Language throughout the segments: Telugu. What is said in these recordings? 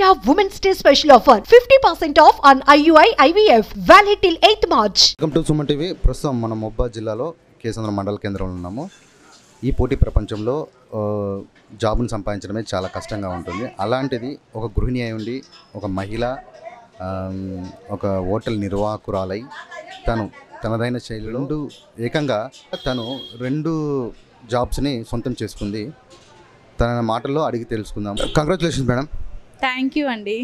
Dara Women's Day special offer 50% off on IUI IVF valid till 8th March. Welcome to Suman TV. ప్రస్తుతం మనం మొబ్బాద్ జిల్లాలో కేసంద్రం మండల కేంద్రంలో ఉన్నాము. ఈ పోటీ ప్రపంచంలో జాబ్ను సంపాదించడమే చాలా కష్టంగా ఉంటుంది. అలాంటిది ఒక గృహిణి అయి ఉండి ఒక మహిళ ఒక హోటల్ నిర్వాహకురాలై తనదైన శైలిలో ఏకంగా తను 2 జాబ్స్ని సొంతం చేసుకుంది. తన మాటల్లో అడిగి తెలుసుకుందాం. Congratulations madam. థ్యాంక్ యూ అండి.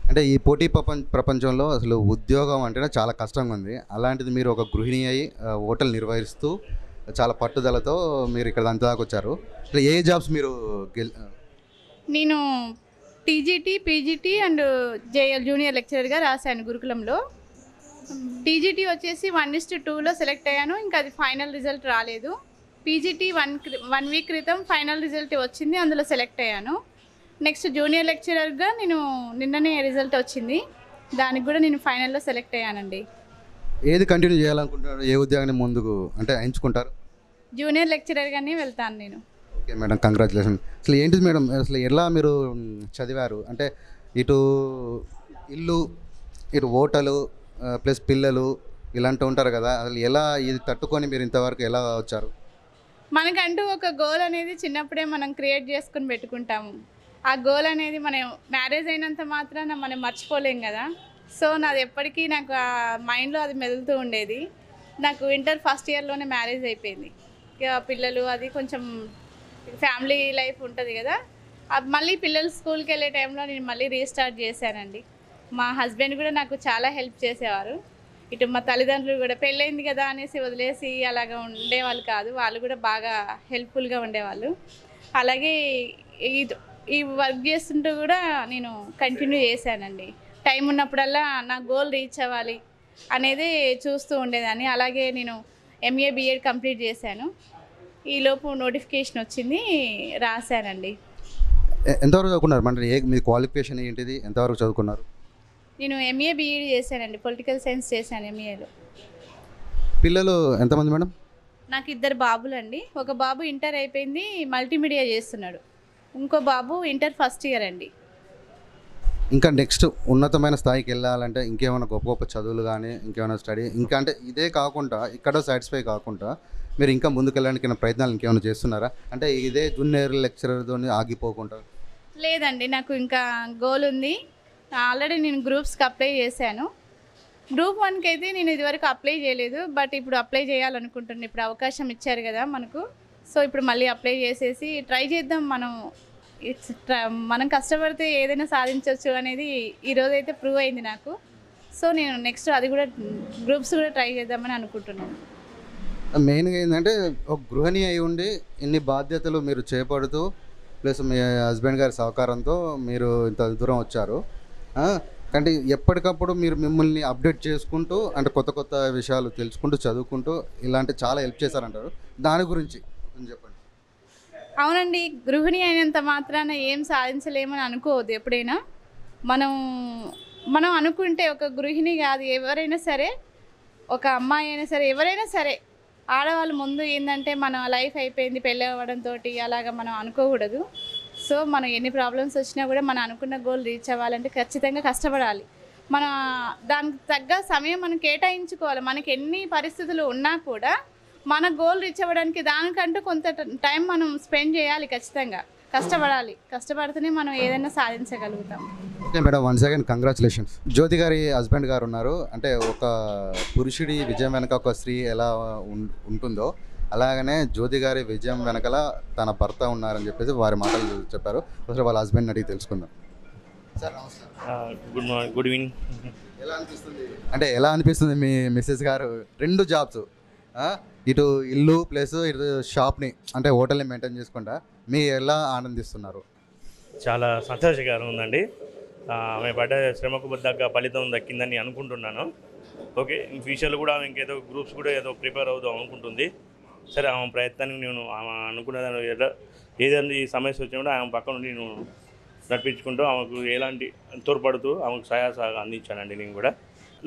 అంటే ఈ పోటీ ప్రపంచంలో అసలు ఉద్యోగం అంటేనే చాలా కష్టంగా ఉంది. అలాంటిది మీరు ఒక గృహిణి అయి హోటల్ నిర్వహిస్తూ చాలా పట్టుదలతో మీరు ఇక్కడ అంత దాకా వచ్చారు. అసలు ఏ జాబ్స్ మీరు నేను TGT, PGT and JL junior లెక్చరర్గా రాశాను గురుకులంలో. టీజీటీ వచ్చేసి 1:2లో సెలెక్ట్ అయ్యాను. ఇంకా అది ఫైనల్ రిజల్ట్ రాలేదు. పీజీటీ 1 వీక్ క్రితం ఫైనల్ రిజల్ట్ వచ్చింది, అందులో సెలెక్ట్ అయ్యాను. నెక్స్ట్ జూనియర్ లెక్చరర్గా నేను నిన్ననే రిజల్ట్ వచ్చింది, దానికి కూడా నేను ఫైనల్లో సెలెక్ట్ అయ్యానండి. ఏది కంటిన్యూ చేయాలనుకుంటున్నారు? ఏ ఉద్యోగాన్ని ముందుకు అంటే ఎంచుకుంటారు? జూనియర్ లెక్చరర్గానే వెళ్తాను నేను. Okay madam, congratulation. అసలు ఏంటిది మేడం, అసలు ఎలా మీరు చదివారు? అంటే ఇటు ఇల్లు, ఇటు హోటలు ప్లస్ పిల్లలు ఇలాంటి ఉంటారు కదా, అసలు ఎలా ఇది తట్టుకొని మీరు ఇంతవరకు ఎలా వచ్చారు? మనకంటూ ఒక గోల్ అనేది చిన్నప్పుడే మనం క్రియేట్ చేసుకుని పెట్టుకుంటాము. ఆ గోల్ అనేది మనం మ్యారేజ్ అయినంత మాత్రాన మనం మర్చిపోలేం కదా. సో నాది ఎప్పటికీ నాకు ఆ మైండ్లో అది మెదులుతూ ఉండేది. నాకు ఇంటర్ ఫస్ట్ ఇయర్లోనే మ్యారేజ్ అయిపోయింది. ఇక పిల్లలు అది కొంచెం ఫ్యామిలీ లైఫ్ ఉంటుంది కదా, మళ్ళీ పిల్లలు స్కూల్కి వెళ్ళే టైంలో నేను మళ్ళీ రీస్టార్ట్ చేశానండి. మా హస్బెండ్ కూడా నాకు చాలా హెల్ప్ చేసేవారు. ఇటు మా తల్లిదండ్రులు కూడా పెళ్ళైంది కదా అనేసి వదిలేసి అలాగా ఉండేవాళ్ళు కాదు, వాళ్ళు కూడా బాగా హెల్ప్ఫుల్గా ఉండేవాళ్ళు. అలాగే ఈ వర్క్ చేస్తుంటూ కూడా నేను కంటిన్యూ చేశానండి. టైం ఉన్నప్పుడల్లా నా గోల్ రీచ్ అవ్వాలి అనేది చూస్తూ ఉండేదాన్ని. అలాగే నేను ఎంఏ బిఎడ్ కంప్లీట్ చేశాను. ఈలోపు నోటిఫికేషన్ వచ్చింది, రాశానండి. ఎంతవరకు చదువుకున్నారు? అంటే మీ క్వాలిఫికేషన్ ఏంటిది, ఎంతవరకు చదువుకున్నారు? నేను ఎంఏ బిఎడ్ చేశానండి, పొలిటికల్ సైన్స్ చేశాను ఎంఏలో. పిల్లలు ఎంతమంది మేడం? నాకు 2 బాబులండి. ఒక బాబు ఇంటర్ అయిపోయింది, మల్టీమీడియా చేస్తున్నాడు. ఇంకో బాబు ఇంటర్ ఫస్ట్ ఇయర్ అండి. ఇంకా నెక్స్ట్ ఉన్నతమైన స్థాయికి వెళ్ళాలంటే ఇంకేమైనా గొప్ప గొప్ప చదువులు కానీ ఇంకేమైనా స్టడీ ఇంకా అంటే ఇదే కాకుండా ఇక్కడ సాటిస్ఫై కాకుండా మీరు ఇంకా ముందుకెళ్ళడానికి ప్రయత్నాలు ఇంకేమైనా చేస్తున్నారా? అంటే ఇదే జూనియర్ లెక్చరర్తో ఆగిపోకుండా. లేదండి, నాకు ఇంకా గోల్ ఉంది. ఆల్రెడీ నేను గ్రూప్స్కి అప్లై చేశాను. గ్రూప్ 1కి అయితే నేను ఇదివరకు అప్లై చేయలేదు, బట్ ఇప్పుడు అప్లై చేయాలనుకుంటున్నాను. ఇప్పుడు అవకాశం ఇచ్చారు కదా మనకు, సో ఇప్పుడు మళ్ళీ అప్లై చేసేసి ట్రై చేద్దాం. మనం కష్టపడితే ఏదైనా సాధించవచ్చు అనేది ఈరోజైతే ప్రూవ్ అయింది నాకు. సో నేను నెక్స్ట్ అది కూడా గ్రూప్స్ కూడా ట్రై చేద్దామని అనుకుంటున్నాను. మెయిన్గా ఏంటంటే ఒక గృహిణి అయి ఉండి ఇన్ని బాధ్యతలు మీరు చేపడుతూ ప్లస్ మీ హస్బెండ్ గారి సహకారంతో మీరు ఇంత దూరం వచ్చారు. కానీ ఎప్పటికప్పుడు మీరు మిమ్మల్ని అప్డేట్ చేసుకుంటూ అంటే కొత్త కొత్త విషయాలు తెలుసుకుంటూ చదువుకుంటూ ఇలాంటి చాలా హెల్ప్ చేశారంటారు. దాని గురించి చెప్పండి. అవునండి, గృహిణి అయినంత మాత్రాన ఏం సాధించలేమని అనుకోవద్దు. ఎప్పుడైనా మనం అనుకుంటే ఒక గృహిణి కాదు, ఎవరైనా సరే, ఒక అమ్మాయి అయినా సరే, ఎవరైనా సరే, ఆడవాళ్ళు ముందు ఏంటంటే మన లైఫ్ అయిపోయింది పెళ్ళి అవ్వడంతో అలాగా మనం అనుకోకూడదు. సో మనం ఎన్ని ప్రాబ్లమ్స్ వచ్చినా కూడా మనం అనుకున్న గోల్ రీచ్ అవ్వాలంటే ఖచ్చితంగా కష్టపడాలి. దానికి తగ్గ సమయం మనం కేటాయించుకోవాలి. మనకి ఎన్ని పరిస్థితులు ఉన్నా కూడా మన గోల్ రీచ్ అవ్వడానికి దానికంటూ కొంత టైం మనం స్పెండ్ చేయాలి. ఖచ్చితంగా కష్టపడాలి. కష్టపడితేనే మనం ఏదైనా సాధించగలుగుతాం. Okay madam, once again congratulations. Jyothi గారి హస్బెండ్ గారు ఉన్నారు. అంటే ఒక పురుషుడి విజయం వెనక ఒక స్త్రీ ఎలా ఉంటుందో అలాగనే జ్యోతి గారి విజయం వెనకల తన భర్త ఉన్నారని చెప్పేసి వారి మాటలు చెప్పారు. ఒకసారి వాళ్ళ హస్బెండ్ అడిగి తెలుసుకుందాం. సార్ నమస్కారం. Good evening. ఎలా అనిపిస్తుంది? అంటే ఎలా అనిపిస్తుంది మీ మిస్సెస్ గారు 2 జాబ్స్, ఇటు ఇల్లు ప్లస్ ఇటు షాప్ని అంటే హోటల్ని మెయింటైన్ చేసుకుంటా మీరు ఎలా ఆనందిస్తున్నారు? చాలా సంతోషకరంగా ఉందండి. ఆమె పడ్డ శ్రమకు దగ్గర ఫలితం దక్కిందని అనుకుంటున్నాను. ఓకే, ఇన్ ఫ్యూచర్లో కూడా ఆమె ఇంకేదో గ్రూప్స్ కూడా ఏదో ప్రిపేర్ అవుదాం అనుకుంటుంది. సరే, ఆమె ప్రయత్నానికి నేను ఆమె అనుకున్నదాన్ని ఏదైనా ఈ సమస్య వచ్చినా కూడా ఆమె పక్క నుండి నేను నడిపించుకుంటూ ఆమెకు ఎలాంటి తోడ్పడుతూ ఆమెకు సహాయ అందించానండి. నేను కూడా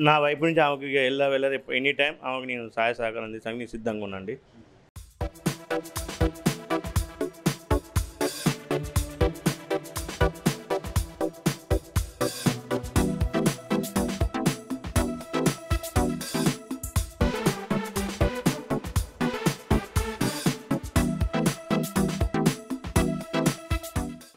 నా వైపు నుంచి ఆమెకు వెళ్ళ ఎనీ టైం ఆమెకు నేను సహాయ సహకారం అందించడానికి సిద్ధంగా ఉన్నానండి.